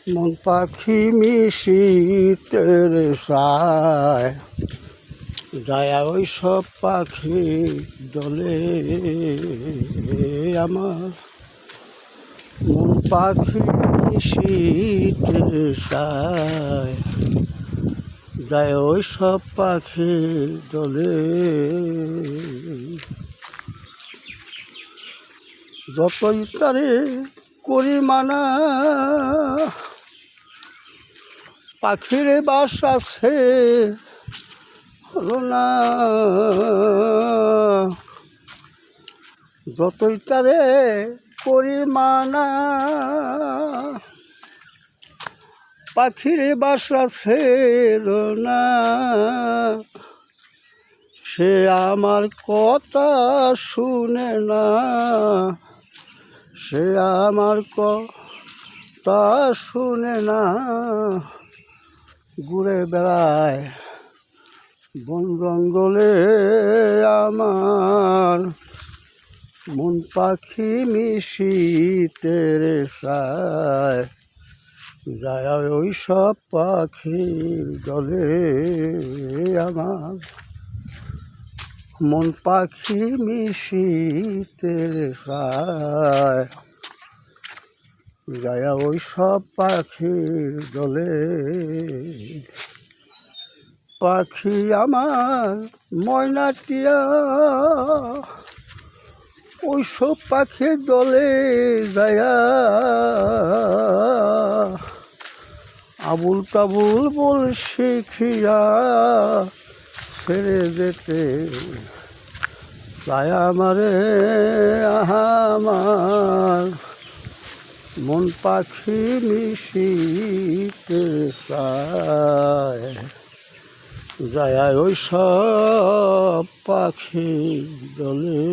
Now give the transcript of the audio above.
মন পাখি মিশিতের সায় যায় ওই সব পাখি দলে আমার মন পাখি মিশিতের সায় যায় ওই সব পাখি দলে যতই তারে করি মানা পাখির বাসা আছে হলো না যতই তারে করি মানা পাখির বাসা ছিল না সে আমার কথা শুনে না সে আমার কথা শুনে না ঘুরে বেড়ায় বন জঙ্গলে আমার মন পাখি মিশিতের সায় যায় ওই সব পাখির দলে আমার মন পাখি মিশিতের সায় যায় ওই সব পাখির দলে পাখি আমার ময়নাটিয়া ওই সব পাখির দলে যায় আবুল তাবুল বল শিখিয়া ছেড়ে যেতে যায় আমারে আমার মন পাখি মিশিতে চায় যায় ওই সব পাখি দলে।